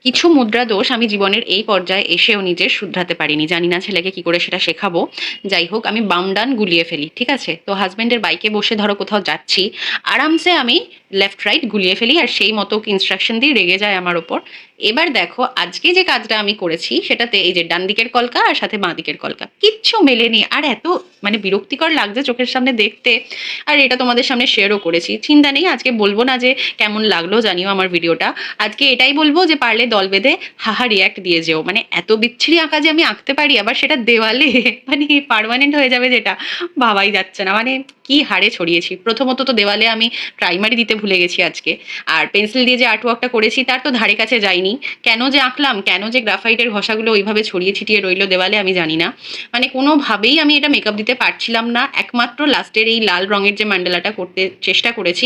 কিছু মুদ্রা দোষ আমি জীবনের এই পর্যায়ে এসেও নিজের শুধরাতে পারিনি, জানি না ছেলেকে কি করে সেটা শেখাবো। যাই হোক, আমি বাম ডান গুলিয়ে ফেলি, ঠিক আছে? তো হাজব্যান্ডের বাইকে বসে ধরো কোথাও যাচ্ছি, আরামসে আমি লেফট রাইট গুলিয়ে ফেলি, আর সেই মতো ইনস্ট্রাকশন দিয়ে রেগে যায় আমার ওপর। এবার দেখো আজকে যে কাজটা আমি করেছি সেটাতে এই যে ডান দিকের কলকা আর সাথে বাঁ দিকের কলকা কিচ্ছু মেলেনি, আর এত মানে বিরক্তিকর লাগছে চোখের সামনে দেখতে। আর এটা তোমাদের সামনে শেয়ারও করেছি, চিন্তা নেই, আজকে বলবো না যে কেমন লাগলো জানিও আমার ভিডিওটা। আজকে এটাই বলবো যে পারলে দল বেঁধে হাহা রিয়াক্ট দিয়ে যেও, মানে এত বিচ্ছিরি আঁকা যে আমি আঁকতে পারি, আবার সেটা দেওয়ালে মানে পার্মানেন্ট হয়ে যাবে, যেটা ভাবাই যাচ্ছে না। মানে কি হারে ছড়িয়েছি। প্রথমত তো দেওয়ালে আমি প্রাইমারি দিতে ভুলে গেছি আজকে, আর পেন্সিল দিয়ে যে আর্টওয়ার্কটা করেছি তার তো ধারে কাছে যাইনি। কেন যে আঁকলাম, কেন যে গ্রাফাইটের ঘষাগুলো ওইভাবে ছড়িয়ে ছিটিয়ে রইলো দেওয়ালে, আমি জানি না। মানে কোনোভাবেই আমি এটা মেকআপ দিতে পারছিলাম না, একমাত্র লাস্টের এই লাল রঙের যে ম্যান্ডেলাটা করতে চেষ্টা করেছি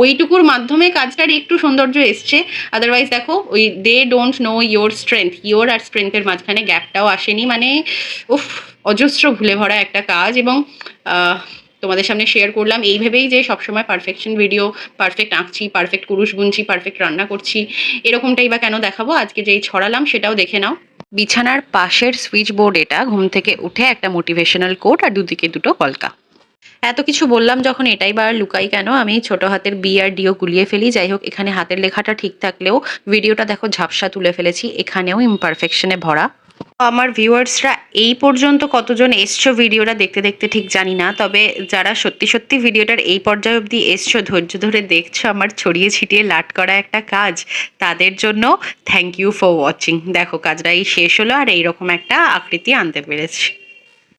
ওইটুকুর মাধ্যমে কাজটার একটু সৌন্দর্য এসছে। আদারওয়াইজ দেখো ওই they don't know your strength, your আর স্ট্রেংথের মাঝখানে গ্যাপটাও আসেনি। মানে উফ, অজস্র ভুলে ভরা একটা কাজ। এবং তোমাদের সামনে শেয়ার করলাম এই ভেবেই যে সবসময় পারফেকশন ভিডিও, পারফেক্ট আঁকছি, পারফেক্ট কুরুশ গুনছি, পারফেক্ট রান্না করছি, এরকমটাই বা কেন দেখাবো। আজকে যেই ছড়ালাম সেটাও দেখে নাও। বিছানার পাশের সুইচ বোর্ড, এটা ঘুম থেকে উঠে একটা মোটিভেশনাল কোট আর দুদিকে দুটো কলকা। এত কিছু বললাম যখন, এটাই বা আর লুকাই কেন, আমি ছোট হাতের বি আর ডিও গুলিয়ে ফেলি। যাই হোক, এখানে হাতের লেখাটা ঠিক থাকলেও ভিডিওটা দেখো ঝাপসা তুলে ফেলেছি, এখানেও ইমপারফেকশনে ভরা। আমার ভিউয়ার্সরা এই পর্যন্ত কতজন এসছো ভিডিওটা দেখতে দেখতে ঠিক জানি না, তবে যারা সত্যি সত্যি ভিডিওটার এই পর্যায়ে অবধি এসছো, ধৈর্য ধরে দেখছো আমার ছড়িয়ে ছিটিয়ে লাট করা একটা কাজ, তাদের জন্য থ্যাংক ইউ ফর ওয়াচিং। দেখো কাজটা এই শেষ হলো আর এইরকম একটা আকৃতি আনতে পেরেছি।